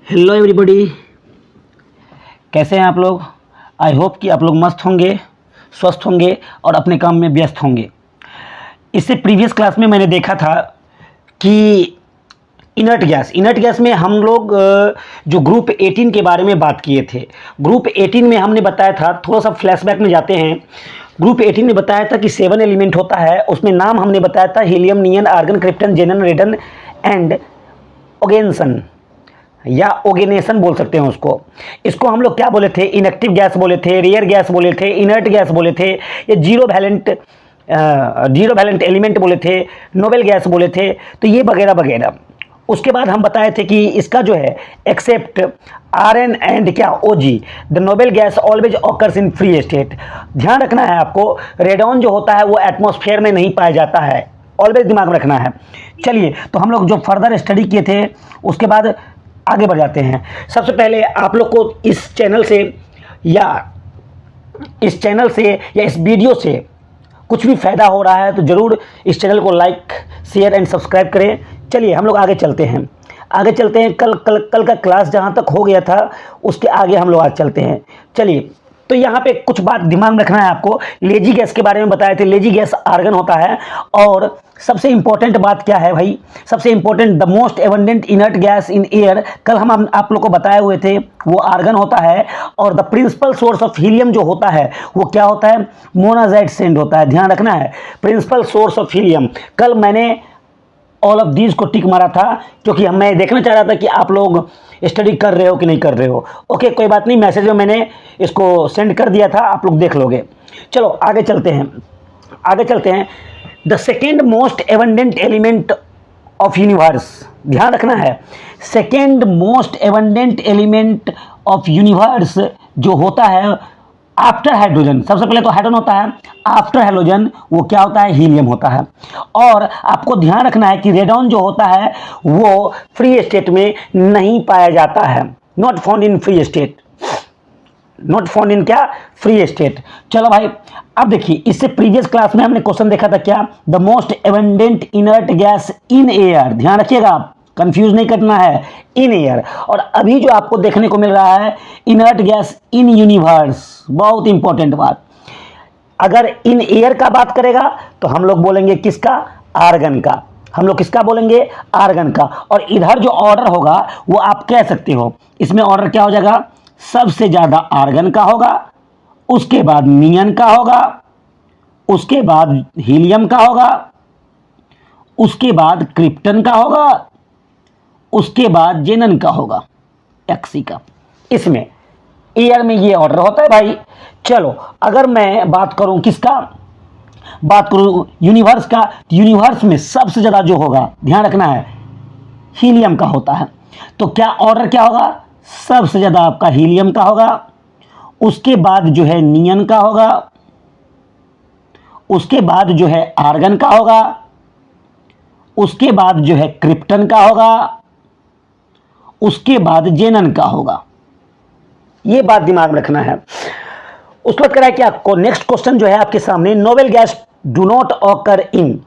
Hello everybody, कैसे हैं आप लोग। आई होप कि आप लोग मस्त होंगे, स्वस्थ होंगे और अपने काम में व्यस्त होंगे। इससे प्रीवियस क्लास में मैंने देखा था कि इनर्ट गैस में हम लोग जो ग्रुप 18 के बारे में बात किए थे। ग्रुप 18 में हमने बताया था, थोड़ा सा फ्लैशबैक में जाते हैं। ग्रुप 18 में बताया था कि 7 एलिमेंट होता है। उसमें नाम हमने बताया था helium, neon, argon, krypton, xenon, radon and oganesson या ओगेनेशन बोल सकते हैं उसको। इसको हम लोग क्या बोले थे? इनएक्टिव गैस बोले थे, रेयर गैस बोले थे, इनर्ट गैस बोले थे, ये जीरो वैलेंट एलिमेंट बोले थे, नोबेल गैस बोले थे, तो ये वगैरह वगैरह। उसके बाद हम बताए थे कि इसका जो है एक्सेप्ट आरएन एंड क्या Og the noble gas always occurs in free state. ध्यान रखना है आपको, रेडॉन जो होता है वो एटमॉस्फेयर में नहीं पाया जाता है, ऑलवेज दिमाग में रखना है। चलिए, तो हम लोग जो फर्दर स्टडी किए थे उसके बाद आगे बढ़ जाते हैं। सबसे पहले आप लोग को इस चैनल से या इस वीडियो से कुछ भी फ़ायदा हो रहा है तो ज़रूर इस चैनल को लाइक, शेयर एंड सब्सक्राइब करें। चलिए हम लोग आगे चलते हैं। कल का क्लास जहाँ तक हो गया था उसके आगे हम लोग आज चलते हैं। चलिए, तो यहाँ पे कुछ बात दिमाग में रखना है आपको। लेजी गैस के बारे में बताए थे। लेजी गैस आर्गन होता है। और सबसे इंपॉर्टेंट बात क्या है भाई? सबसे important, the most abundant inert gas in air, कल हम आप लोग को बताए हुए थे, वो आर्गन होता है। और the principal source of helium जो होता है वो क्या होता है? मोनाजाइट सैंड होता है। ध्यान रखना है, प्रिंसिपल सोर्स ऑफ हीलियम। कल मैंने ऑल ऑफ दीज को टिक मारा था क्योंकि मैं देखना चाह रहा था कि आप लोग स्टडी कर रहे हो कि नहीं कर रहे हो। ओके, कोई बात नहीं, मैसेज में मैंने इसको सेंड कर दिया था, आप लोग देख लोगे। चलो आगे चलते हैं। The second most abundant element of universe, ध्यान रखना है, second most abundant element of universe जो होता है आफ्टर हाइड्रोजन। सबसे पहले तो हाइड्रोजन होता है, आफ्टर हाइड्रोजन वो क्या होता है? हीलियम होता है। और आपको ध्यान रखना है कि रेडॉन जो होता है वो फ्री स्टेट में नहीं पाया जाता है। Not found in free state, not found in क्या? Free state. चलो भाई, अब देखिए, इससे प्रीवियस क्लास में हमने क्वेश्चन देखा था क्या? The most abundant inert gas in air. ध्यान रखिएगा, आप कंफ्यूज नहीं करना है, इन एयर। और अभी जो आपको देखने को मिल रहा है इनर्ट गैस इन यूनिवर्स, बहुत इंपॉर्टेंट बात। अगर इन एयर का बात करेगा तो हम लोग बोलेंगे किसका? आर्गन का। हम लोग किसका बोलेंगे? आर्गन का। और इधर जो ऑर्डर होगा वो आप कह सकते हो, इसमें ऑर्डर क्या हो जाएगा? सबसे ज्यादा आर्गन का होगा, उसके बाद नियन का होगा, उसके बाद हीलियम का होगा, उसके बाद क्रिप्टन का होगा, उसके बाद जेनन का होगा, एक्सी का। इसमें एयर में ये ऑर्डर होता है भाई। चलो, अगर मैं बात करूं किसका, बात करूं यूनिवर्स का, तो यूनिवर्स में सबसे ज्यादा जो होगा, ध्यान रखना है, हीलियम का होता है। तो क्या ऑर्डर क्या होगा? सबसे ज्यादा आपका हीलियम का होगा, उसके बाद जो है नियन का होगा, उसके बाद जो है आर्गन का होगा, उसके बाद जो है क्रिप्टन का होगा, उसके बाद जेनन का होगा। ये बात दिमाग में रखना है। उसके बाद कह रहा है कि आपको नेक्स्ट क्वेश्चन जो है आपके सामने, noble gas do not occur in.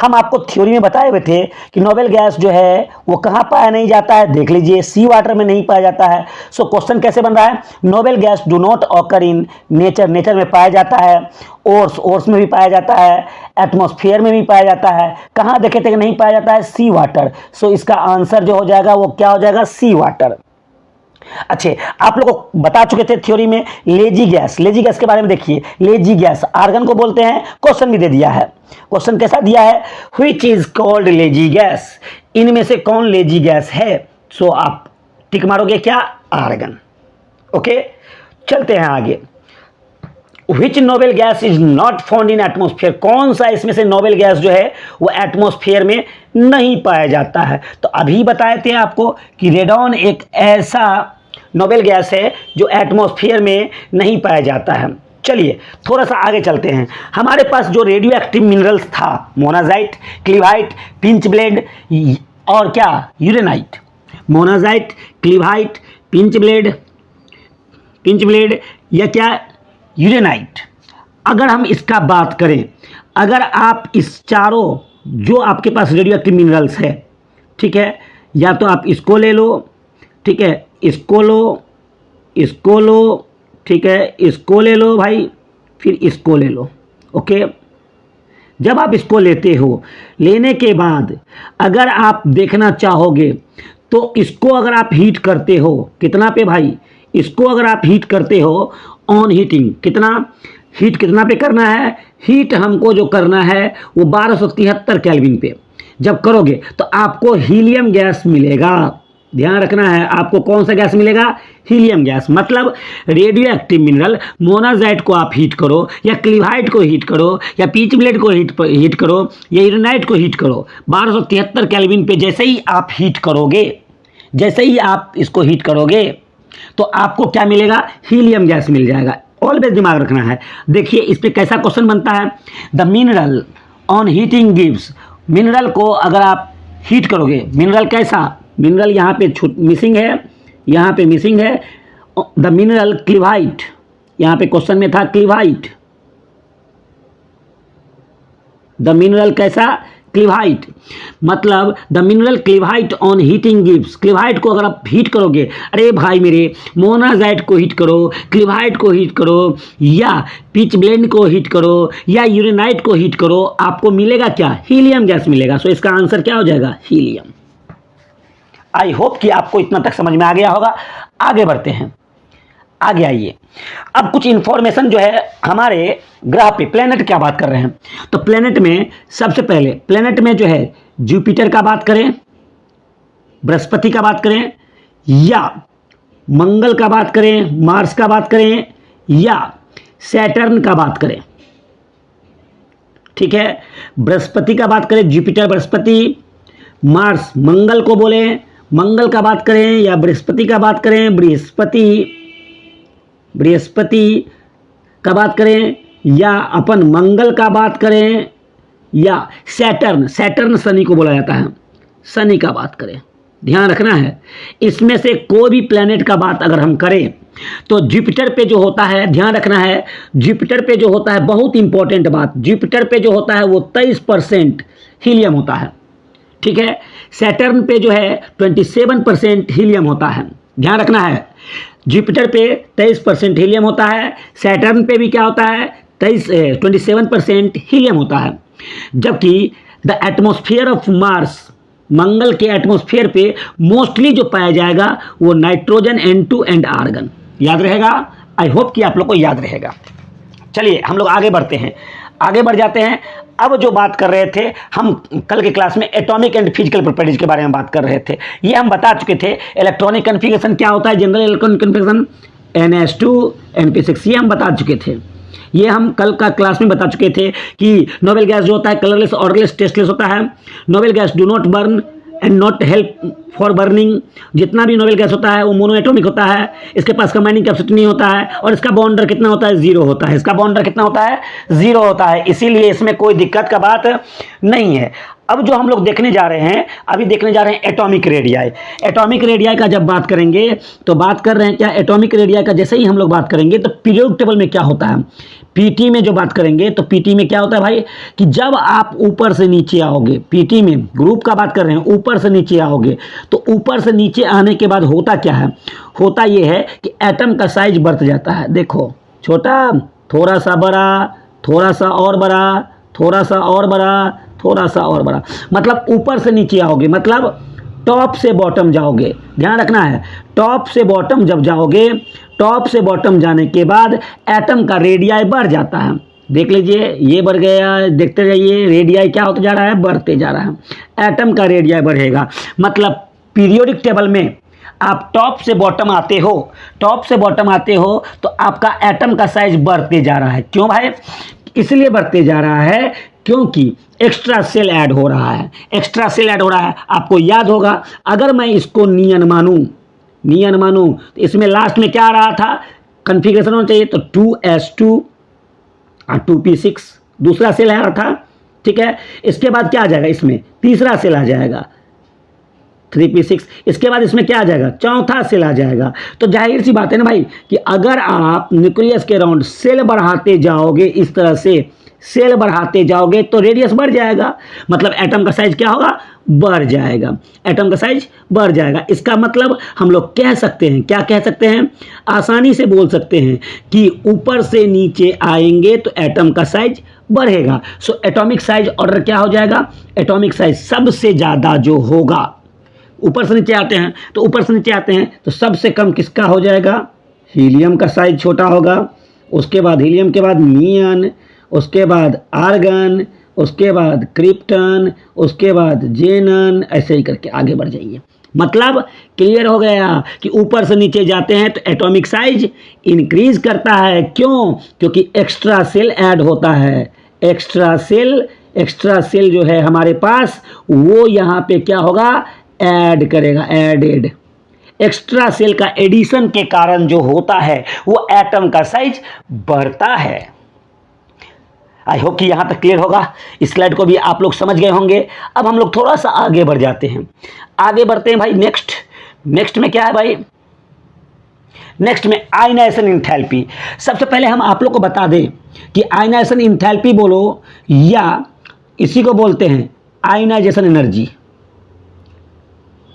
हम आपको थ्योरी में बताए हुए थे कि नोबेल गैस जो है वो कहाँ पाया नहीं जाता है? देख लीजिए, सी वाटर में नहीं पाया जाता है। सो क्वेश्चन कैसे बन रहा है? Noble gas do not occur in nature, nature में पाया जाता है, ओर्स में भी पाया जाता है, एटमॉस्फेयर में भी पाया जाता है। कहाँ देखे थे कि नहीं पाया जाता है? सी वाटर। सो इसका आंसर जो हो जाएगा वो क्या हो जाएगा? सी वाटर। अच्छे, आप लोगों को बता चुके थे थ्योरी में लेजी गैस के बारे में। देखिए, लेजी गैस आर्गन को बोलते हैं। क्वेश्चन भी दे दिया है। क्वेश्चन कैसा दिया है? Which is called lazy gas, इनमें से कौन लेजी गैस है? सो आप टिक मारोगे क्या? आर्गन। ओके, चलते हैं आगे। Which noble gas is not found in atmosphere, कौन सा इसमें से नोबेल गैस जो है वो एटमोस्फेयर में नहीं पाया जाता है? तो अभी बताए थे आपको कि रेडॉन एक ऐसा नोबेल गैस है जो एटमॉस्फेयर में नहीं पाया जाता है। चलिए थोड़ा सा आगे चलते हैं। हमारे पास जो रेडियो एक्टिव मिनरल्स था, मोनाजाइट, क्लीवाइट, पिंच ब्लेड और क्या? यूरेनाइट। मोनाजाइट, क्लीवाइट, पिंच ब्लेड या क्या? यूरेनाइट। अगर हम इसका बात करें, अगर आप इस चारों जो आपके पास रेडियो एक्टिव मिनरल्स है, ठीक है, या तो आप इसको ले लो, ठीक है, इसको लो, इसको लो, ठीक है, इसको ले लो भाई, फिर इसको ले लो। ओके, जब आप इसको लेते हो, लेने के बाद अगर आप देखना चाहोगे तो इसको अगर आप हीट करते हो, कितना पे भाई, इसको अगर आप हीट करते हो ऑन हीटिंग, कितना हीट, कितना पे करना है, हीट हमको जो करना है वो 1273 केल्विन पे जब करोगे तो आपको हीलियम गैस मिलेगा। ध्यान रखना है, आपको कौन सा गैस मिलेगा, हीलियम गैस। मतलब रेडियो एक्टिव मिनरल मोनाजाइट को आप हीट करो, या क्लिवाइट को हीट करो, या पीच ब्लेड को हीट करो, या यूरेनाइट को हीट करो, 1273 केल्विन पे जैसे ही आप हीट करोगे, जैसे ही आप इसको हीट करोगे तो आपको क्या मिलेगा, हीलियम गैस मिल जाएगा। ऑलवेज दिमाग रखना है। देखिए इस पे कैसा क्वेश्चन बनता है, the mineral on heating gives, mineral को अगर आप हीट करोगे, मिनरल कैसा, मिनरल यहाँ पे मिसिंग है, यहाँ पे मिसिंग है, द मिनरल क्लिवाइट, यहाँ पे क्वेश्चन में था क्लिवाइट, द मिनरल कैसा, क्लिवाइट, मतलब the mineral cleveite on heating gives, cleveite को अगर आप हीट करोगे, अरे भाई मेरे मोनाजाइट को हीट करो, क्लिवाइट को हीट करो, या पिच ब्लेंड को हीट करो, या यूरेनाइट को हीट करो, आपको मिलेगा क्या, हीलियम गैस मिलेगा। सो इसका आंसर क्या हो जाएगा, हीलियम। आई होप कि आपको इतना तक समझ में आ गया होगा। आगे बढ़ते हैं, आगे आइए। अब कुछ इंफॉर्मेशन जो है हमारे ग्रह पे, प्लेनेट क्या बात कर रहे हैं, तो प्लेनेट में सबसे पहले, प्लेनेट में जो है जुपिटर का बात करें, बृहस्पति का बात करें, या मंगल का बात करें, मार्स का बात करें, या सैटर्न का बात करें, ठीक है, बृहस्पति का बात करें, जुपिटर बृहस्पति, मार्स मंगल को बोले, मंगल का बात करें, या बृहस्पति का बात करें, बृहस्पति का बात करें, या अपन मंगल का बात करें, या सैटर्न, सैटर्न शनि को बोला जाता है, शनि का बात करें। ध्यान रखना है, इसमें से कोई भी प्लेनेट का बात अगर हम करें तो जुपिटर पे जो होता है, ध्यान रखना है, जुपिटर पे जो होता है, बहुत इंपॉर्टेंट बात, जुपिटर पे जो होता है वो 23% हीलियम होता है, ठीक है। सैटर्न पे जो है 27% हीलियम होता है। ध्यान रखना है, जुपिटर पे 23% हीलियम होता है, सैटर्न पे भी क्या होता है, 27% हीलियम होता है। जबकि द एटमॉस्फेयर ऑफ मार्स, मंगल के एटमॉस्फेयर पे मोस्टली जो पाया जाएगा वो नाइट्रोजन, N2 एंड आर्गन। याद रहेगा, आई होप कि आप लोग को याद रहेगा। चलिए हम लोग आगे बढ़ते हैं, आगे बढ़ जाते हैं। अब जो बात कर रहे थे हम कल के क्लास में, एटॉमिक एंड फिजिकल प्रॉपर्टीज के बारे में बात कर रहे थे। ये हम बता चुके थे, इलेक्ट्रॉनिक कन्फिगरेशन क्या होता है, general electronic configuration NH2 NP6, ये हम बता चुके थे। ये हम कल का क्लास में बता चुके थे कि नोबेल गैस जो होता है कलरलेस, ऑर्डरलेस, टेस्टलेस होता है। Noble gas do not burn and not help for burning, जितना भी नोबेल गैस होता है वो मोनो एटॉमिक होता है, इसके पास कंबाइनिंग कैपेसिटी नहीं होता है, और इसका बॉन्डर कितना होता है, 0 होता है। इसका बॉन्डर कितना होता है, 0 होता है, इसीलिए इसमें कोई दिक्कत का बात नहीं है। अब जो हम लोग देखने जा रहे हैं, अभी देखने जा रहे हैं एटॉमिक रेडियाई। एटॉमिक रेडियाई का जब बात करेंगे तो बात कर रहे हैं क्या, एटॉमिक रेडियाई का जैसे ही हम लोग बात करेंगे तो पीरियोडिक टेबल में क्या होता है, पीटी में जो बात करेंगे तो पीटी में क्या होता है भाई, कि जब आप ऊपर से नीचे आओगे, पीटी में ग्रुप का बात कर रहे हैं, ऊपर से नीचे आओगे तो ऊपर से नीचे आने के बाद होता क्या है, होता यह है कि एटम का साइज बढ़ जाता है। देखो, छोटा, थोड़ा सा बड़ा, थोड़ा सा और बड़ा, थोड़ा सा और बड़ा, थोड़ा सा और बड़ा, मतलब ऊपर से नीचे आओगे, मतलब टॉप से बॉटम जाओगे। ध्यान रखना है, टॉप से बॉटम जब जाओगे, टॉप से बॉटम जाने के बाद एटम का रेडियाई बढ़ जाता है। देख लीजिए, ये बढ़ गया, देखते जाइए, रेडियाई क्या होता जा रहा है, बढ़ते जा रहा है, एटम का रेडियाई बढ़ेगा। मतलब पीरियोडिक टेबल में आप टॉप से बॉटम आते हो, टॉप से बॉटम आते हो तो आपका एटम का साइज बढ़ते जा रहा है। क्यों भाई, इसलिए बढ़ते जा रहा है क्योंकि एक्स्ट्रा सेल ऐड हो रहा है, एक्स्ट्रा सेल ऐड हो रहा है। आपको याद होगा, अगर मैं इसको नियन मानूं तो इसमें लास्ट में क्या आ रहा था, कन्फिग्रेशन होना चाहिए तो 2s2 और 2p6 दूसरा सेल आ रहा था, ठीक है। इसके बाद क्या आ जाएगा, इसमें तीसरा सेल आ जाएगा 3p6, इसके बाद इसमें क्या आ जाएगा, चौथा सेल आ जाएगा। तो जाहिर सी बात है ना भाई कि अगर आप न्यूक्लियस के राउंड सेल बढ़ाते जाओगे इस तरह से, सेल बढ़ाते जाओगे तो रेडियस बढ़ जाएगा, मतलब एटम का साइज क्या होगा, बढ़ जाएगा, एटम का साइज बढ़ जाएगा। इसका मतलब हम लोग कह सकते हैं, क्या कह सकते हैं, आसानी से बोल सकते हैं कि ऊपर से नीचे आएंगे तो एटम का साइज बढ़ेगा। सो एटॉमिक साइज ऑर्डर क्या हो जाएगा, एटॉमिक साइज सबसे ज़्यादा जो होगा, ऊपर से नीचे आते हैं तो ऊपर से नीचे आते हैं तो सबसे कम किसका हो जाएगा, हीलियम का साइज छोटा होगा, उसके बाद हीलियम के बाद नियन, उसके बाद आर्गन, उसके बाद क्रिप्टन, उसके बाद जेनन, ऐसे ही करके आगे बढ़ जाइए। मतलब क्लियर हो गया कि ऊपर से नीचे जाते हैं तो एटॉमिक साइज इंक्रीज करता है। क्यों, क्योंकि एक्स्ट्रा सेल ऐड होता है, एक्स्ट्रा सेल जो है हमारे पास वो यहाँ पे क्या होगा, ऐड करेगा, एडेड। एक्स्ट्रा सेल का एडिशन के कारण जो होता है वो एटम का साइज बढ़ता है। आई होप कि यहां तक क्लियर होगा। इस स्लाइड को भी आप लोग समझ गए होंगे। अब हम लोग थोड़ा सा आगे बढ़ जाते हैं, आगे बढ़ते हैं भाई। नेक्स्ट में क्या है भाई, नेक्स्ट में आयनाइजेशन इंथैल्पी। सबसे पहले हम आप लोग को बता दें कि आयनाइजेशन इंथैल्पी बोलो या इसी को बोलते हैं ionisation energy,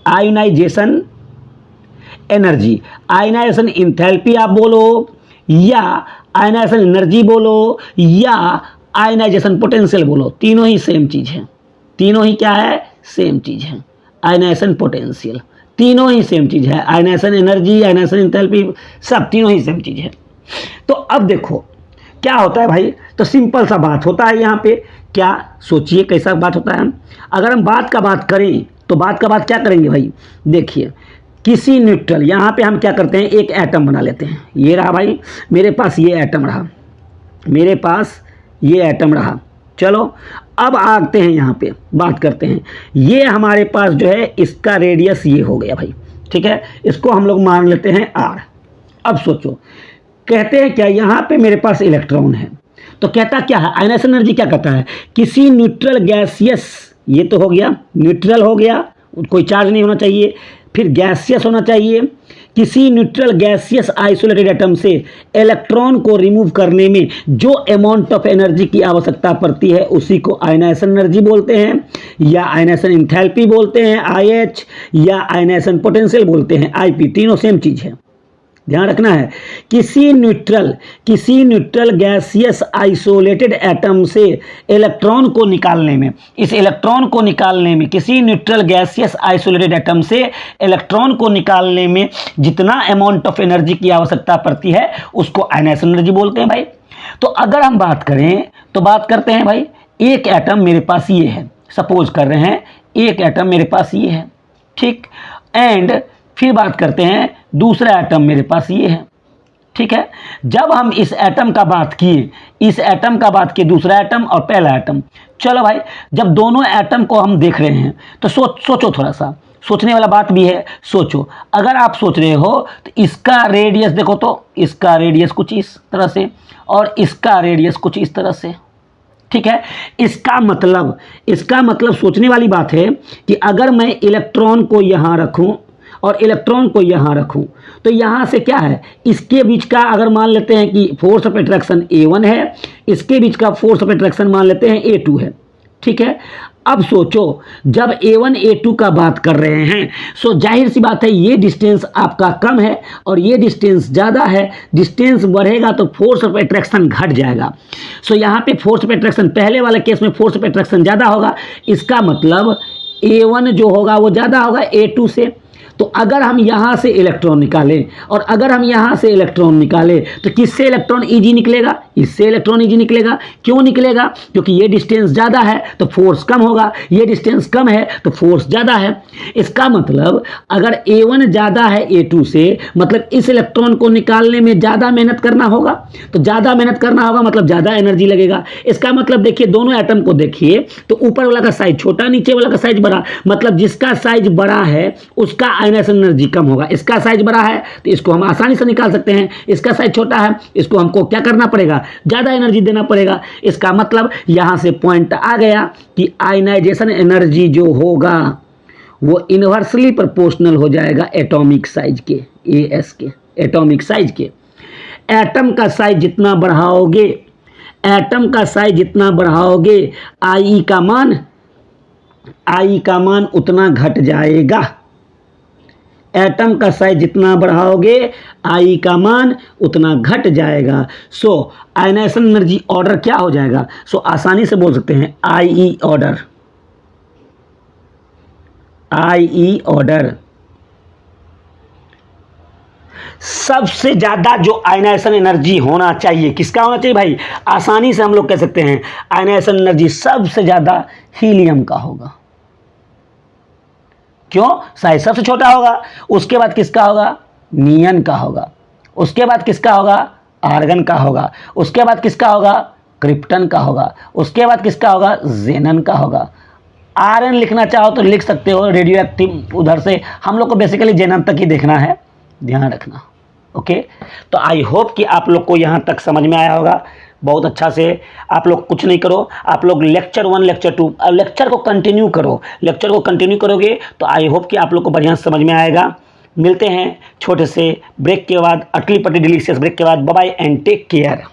ionisation energy, ionisation enthalpy आप बोलो या आयनाइजेशन एनर्जी बोलो या आयनाइजेशन पोटेंशियल बोलो, तीनों ही सेम चीज़ है, तीनों ही क्या है, सेम चीज़ है। आयनाइजेशन पोटेंशियल तीनों ही सेम चीज़ है, आयनाइजेशन एनर्जी, आयनाइजेशन इंथैल्पी सब तीनों ही सेम चीज़ है। तो अब देखो क्या होता है भाई, तो सिंपल सा बात होता है यहाँ पे, क्या सोचिए कैसा बात होता है। अगर हम बात का बात करें तो बात का बात क्या करेंगे भाई, देखिए किसी न्यूट्रल, यहाँ पे हम क्या करते हैं, एक एटम बना लेते हैं। ये रहा भाई मेरे पास, ये एटम रहा मेरे पास, ये एटम रहा। चलो अब आते हैं यहाँ पे बात करते हैं, ये हमारे पास जो है इसका रेडियस ये हो गया भाई, ठीक है, इसको हम लोग मान लेते हैं R। अब सोचो, कहते हैं क्या, यहाँ पे मेरे पास इलेक्ट्रॉन है, तो कहता क्या है, आयनाइजेशन एनर्जी क्या कहता है, किसी न्यूट्रल गैसियस, ये तो हो गया न्यूट्रल हो गया, कोई चार्ज नहीं होना चाहिए, फिर गैसियस होना चाहिए, किसी न्यूट्रल गैसियस आइसोलेटेड एटम से इलेक्ट्रॉन को रिमूव करने में जो अमाउंट ऑफ एनर्जी की आवश्यकता पड़ती है उसी को आयनाइजेशन एनर्जी बोलते हैं, या आयनाइजेशन इंथैल्पी बोलते हैं IH, या आयनाइजेशन पोटेंशियल बोलते हैं IP, तीनों सेम चीज़ है। ध्यान रखना है, किसी न्यूट्रल गैसियस आइसोलेटेड एटम से इलेक्ट्रॉन को निकालने में, इस इलेक्ट्रॉन को निकालने में, किसी न्यूट्रल गैसियस आइसोलेटेड एटम से इलेक्ट्रॉन को निकालने में जितना अमाउंट ऑफ एनर्जी की आवश्यकता पड़ती है उसको आयनाइजेशन एनर्जी बोलते हैं भाई। तो अगर हम बात करें तो बात करते हैं भाई, एक एटम मेरे पास ये है, सपोज कर रहे हैं एक एटम मेरे पास ये है, ठीक, एंड फिर बात करते हैं दूसरा एटम मेरे पास ये है, ठीक है। जब हम इस एटम का बात किए, इस एटम का बात किए, दूसरा एटम और पहला एटम, चलो भाई जब दोनों एटम को हम देख रहे हैं तो सोचो, थोड़ा सा सोचने वाला बात भी है, सोचो। अगर आप सोच रहे हो तो इसका रेडियस देखो, तो इसका रेडियस कुछ इस तरह से और इसका रेडियस कुछ इस तरह से, ठीक है। इसका मतलब सोचने वाली बात है कि अगर मैं इलेक्ट्रॉन को यहाँ रखूँ और इलेक्ट्रॉन को यहाँ रखूं तो यहाँ से क्या है, इसके बीच का अगर मान लेते हैं कि फोर्स ऑफ अट्रैक्शन A1 है, इसके बीच का फोर्स ऑफ अट्रैक्शन मान लेते हैं A2 है, ठीक है। अब सोचो जब A1 A2 का बात कर रहे हैं, सो जाहिर सी बात है ये डिस्टेंस आपका कम है और ये डिस्टेंस ज़्यादा है, डिस्टेंस बढ़ेगा तो फोर्स ऑफ अट्रैक्शन घट जाएगा। सो यहाँ पे फोर्स ऑफ अट्रैक्शन, पहले वाले केस में फोर्स ऑफ अट्रैक्शन ज़्यादा होगा, इसका मतलब A1 जो होगा वो ज़्यादा होगा A2 से। तो अगर हम यहाँ से इलेक्ट्रॉन निकालें और अगर हम यहाँ से इलेक्ट्रॉन निकालें तो किससे इलेक्ट्रॉन ईजी निकलेगा, इससे इलेक्ट्रॉन ईजी निकलेगा। क्यों निकलेगा, क्योंकि ये डिस्टेंस ज़्यादा है तो फोर्स कम होगा, ये डिस्टेंस कम है तो फोर्स ज़्यादा है। इसका मतलब अगर A1 ज़्यादा है A2 से, मतलब इस इलेक्ट्रॉन को निकालने में ज़्यादा मेहनत करना होगा, तो ज़्यादा मेहनत करना होगा मतलब ज़्यादा एनर्जी लगेगा। इसका मतलब देखिए दोनों एटम को देखिए तो ऊपर वाला का साइज छोटा, नीचे वाला का साइज बड़ा, मतलब जिसका साइज बड़ा है उसका आयनाइजेशन एनर्जी कम होगा। इसका साइज बड़ा है तो इसको हम आसानी से निकाल सकते हैं, इसका साइज छोटा है इसको हमको क्या करना पड़ेगा, ज़्यादा एनर्जी देना पड़ेगा। इसका मतलब यहाँ से पॉइंट आ गया कि आयनाइजेशन एनर्जी जो होगा वो इनवर्सली प्रोपोर्शनल हो जाएगा एटॉमिक साइज के, AS के, एटॉमिक साइज के। एटम का साइज जितना बढ़ाओगे, एटम का साइज जितना बढ़ाओगे आई का मान उतना घट जाएगा। एटम का साइज जितना बढ़ाओगे आई का मान उतना घट जाएगा। सो आयनाइजेशन एनर्जी ऑर्डर क्या हो जाएगा? सो आसानी से बोल सकते हैं आई ऑर्डर। सबसे ज्यादा जो आयनाइजेशन एनर्जी होना चाहिए किसका होना चाहिए भाई? आसानी से हम लोग कह सकते हैं आयनाइजेशन एनर्जी सबसे ज्यादा हीलियम का होगा। क्यों? साइज सबसे छोटा होगा। उसके बाद किसका होगा? नियन का होगा। उसके बाद किसका होगा? आर्गन का होगा। उसके बाद किसका होगा? क्रिप्टन का होगा। उसके बाद किसका होगा? जेनन का होगा। आर्यन लिखना चाहो तो लिख सकते हो, रेडियो एक्टिव उधर से। हम लोग को बेसिकली जेनन तक ही देखना है, ध्यान रखना। ओके, तो आई होप कि आप लोग को यहाँ तक समझ में आया होगा बहुत अच्छा से। आप लोग कुछ नहीं करो, आप लोग लेक्चर 1 लेक्चर 2 लेक्चर को कंटिन्यू करो। लेक्चर को कंटिन्यू करोगे तो आई होप कि आप लोग को बढ़िया समझ में आएगा। मिलते हैं छोटे से ब्रेक के बाद, अटली पटली डिलीशियस ब्रेक के बाद। Bye bye and take care.